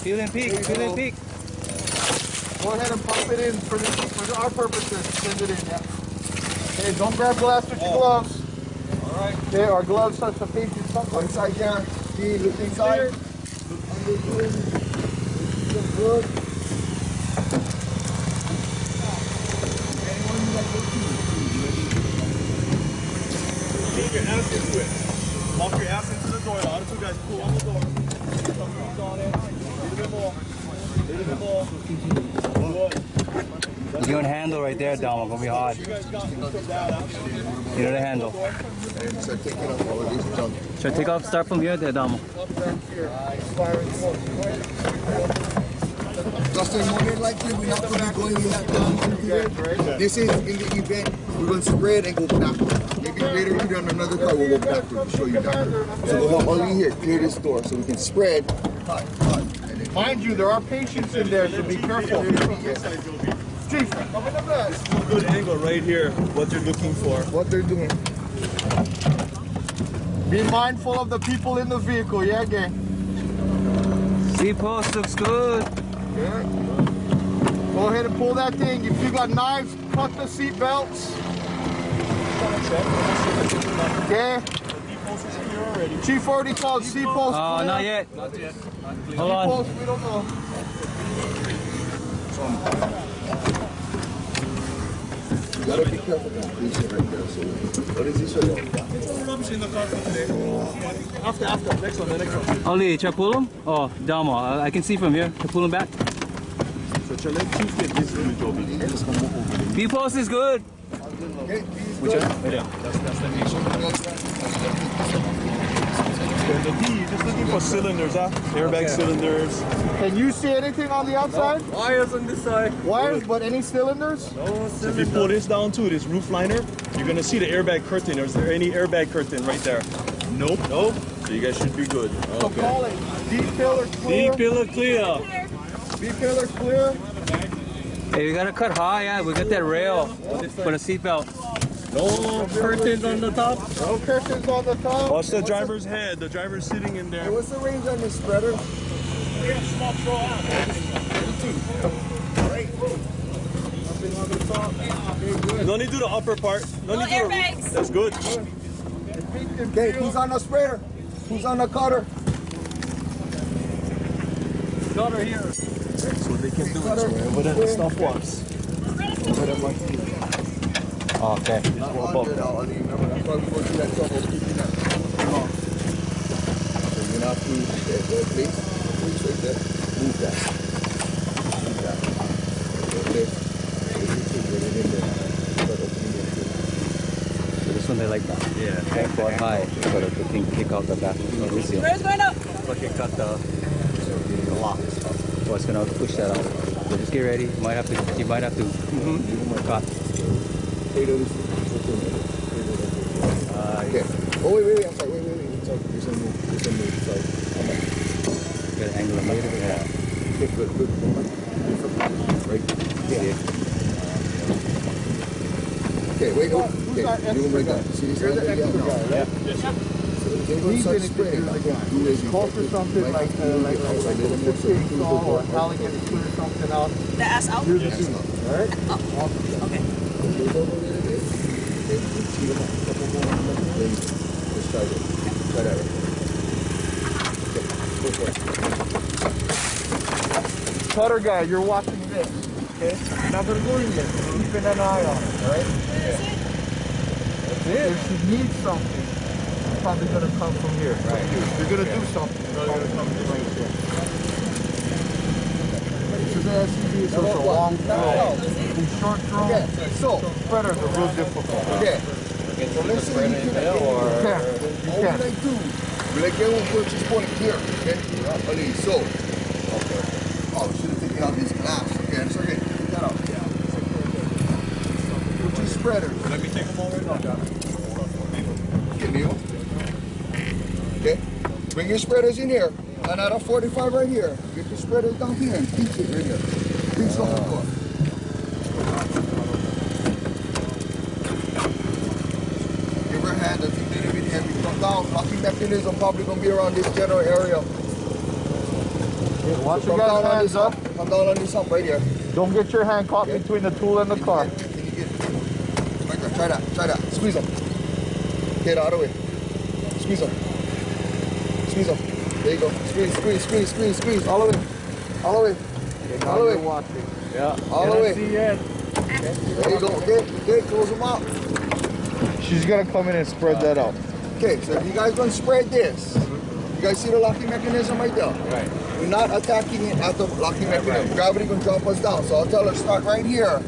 Feel and peek, feel and peek. Go ahead and pump it in for our purposes. Send it in, yeah. Okay, don't grab glass with your gloves. All right. Okay, our gloves touch the patient sometimes. Inside down. Look inside. Look under good. Leave your ass into it. Walk your ass into the door. The other two guys pull on the door. You're doing handle right there, Dom. It's gonna be hard. You know the handle. So take it off all of these junk. Should I take off? Start from here, there, Dom. Justin, more than likely we're not going to be going in that down. This is in the event we're going to spread and go backwards. Maybe later we'll on another car, we'll go backwards to show you that. So we'll have only here, clear this door so we can spread. Mind you, there are patients in there, so be careful. Chief, come in the back. This is a good angle right here, what they're looking for. What they're doing. Be mindful of the people in the vehicle, yeah, gang? C-post looks good. Yeah. Go ahead and pull that thing. If you got knives, cut the seat belts. Okay. Chief already called C-post. Oh, not yet. Not yet. Hold on. C-post, we don't know. You gotta be careful now. Please sit right there. So, what is this? Rubbish in the car for today. After, next one, the next one. Oli, should I pull him? Oh, Damo, I can see from here. Can I pull him back? So, shall I Chief get this image over here? B-post is good. Okay, Which one? Right there. That's the nation. The D, you're just looking for cylinders, huh? Airbag cylinders. Can you see anything on the outside? Wires on this side. Wires, but any cylinders? No, so if you pull this down too, this roof liner, you're gonna see the airbag curtain. Is there any airbag curtain right there? Nope. Nope. So you guys should be good. So call it D-pillar clear. D-pillar clear. D-pillar clear. Hey, we gotta cut high, yeah. We got that rail for the seatbelt. No curtains on the top. No curtains on the top. Watch the driver's head. The driver's sitting in there. Hey, what's the range on this spreader? Small throw out. No need to do the upper part. No need to do airbags. That's good. Okay, who's on the spreader? Who's on the cutter? Cutter here. So they can do it wherever the stuff was. Okay. Remember, that's why we go through that trouble keeping that. So you're not through that place right there. Move that. Move that. Okay. This one they like that. Yeah. Thank God high. So that the thing kick out the back. Where's going up? Look, it cut the locks. So it's gonna push that out. So just get ready. You might have to. Give him a cut. Okay. Oh, wait. I'm sorry. Wait. There's a move. Sorry. Get an angle of it. Yeah. Okay, good. Right. Yeah. Okay, wait. Okay. You right there. See this right there? Yeah. Needs anything, call for something like a chainsaw or an alligator to clear something out. The ass out? Here's the key. All right? Okay. Let's try that. Try that. Cutter guy, you're watching this. Okay? You're not going to go in yet. Keeping an eye on it. All right? That's it. If she needs something, it's probably going to come from here. Right. You're going to do something. It's probably come from right here. This is the SUV, so it's a long throw. These short throws, so spreaders are real difficult. Okay. So let's say you can. You can. What I do, we like get one put this point here, okay? Only so. Okay. Oh, we should have taken out this glass. Okay, it's okay. Take that out. Yeah. Put your spreaders. Let me take them all right now. Okay, Neil. Okay. Bring your spreaders in here. And at a 45 right here. Get your spreaders down here and keep it right here. Please don't go. Give her a hand. That's a little bit heavy. Come down. Locking mechanism probably going to be around this general area. Watch your Come guys' down on hands this up. hump. Come down on this hump right here. Don't get your hand caught between the tool and the car. Can you get right there? Try that. Try that. Squeeze them. Get out of the way. Squeeze them. Squeeze them. There you go. Squeeze, squeeze, squeeze, squeeze, squeeze. All the way. All the way. All the way. Watching. Yeah. All the way. See yet. There you go. Okay. Okay. Close them out. She's gonna come in and spread that out. Okay. So if you guys gonna spread this, you guys see the locking mechanism right there? Right. We're not attacking it at the locking mechanism. Gravity gonna drop us down. So I'll tell her start right here.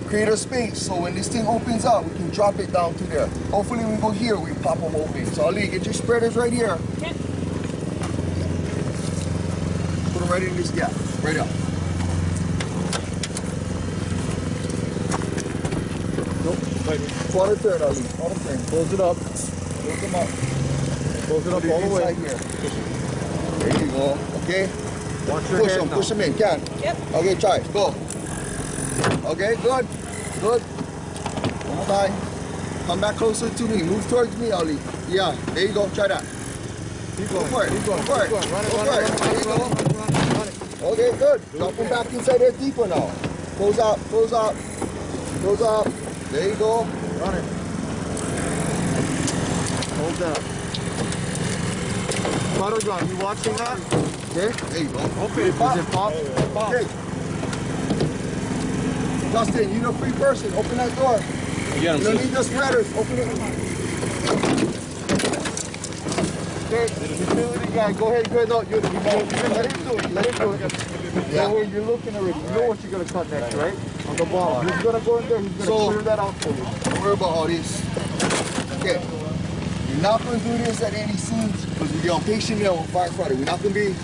Create a space so when this thing opens up, we can drop it down to there. Hopefully we go here, we pop them open. So Ali, get your spreaders right here. Okay. Put them right in this gap. Right up. Nope. Right here. Quarter turn, Ali. Quarter turn. Close it up. Close them up. Close it up Put it all the way. inside here. There you go. Okay. Watch your Push hand them. now. Push them in. Can. Yep. Okay, try. Go. Okay, good. Good. One more time. Come back closer to me. Move towards me, Ali. Yeah, there you go. Try that. Keep Go going. for it. Keep going. Go for it. Keep going. Run it, Go run for it, it. run it, There you run go. it, run it, run it. Okay, good. Drop them back inside there deeper now. Close up. Close up. Close up. There you go. Run it. Hold that. Cutter gun, you watching that? Okay, there you go. Okay. Does it pop? Okay. Justin, you're the free person. Open that door. You You don't need the spreaders. Open it. Okay, utility guy, go ahead, go ahead. No, you can let him do it. Let him do it. Yeah. So when you're looking already, you know what you're gonna cut next, right? On the bottom. He's gonna go in there. He's gonna So- clear that out for you. Don't worry about all this. Okay. You're not going to do this at any scenes because we're on patient now on firefighter. We're not going to be,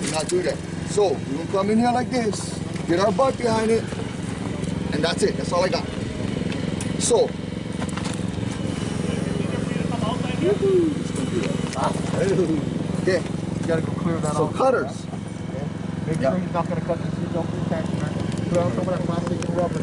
we're not do that. So we're going to come in here like this, get our butt behind it, and that's it. That's all I got. So. Okay. You gotta go clear that So out. cutters. Make sure he's not gonna cut the seat. Don't be catching that. Put out some of that plastic and rubber.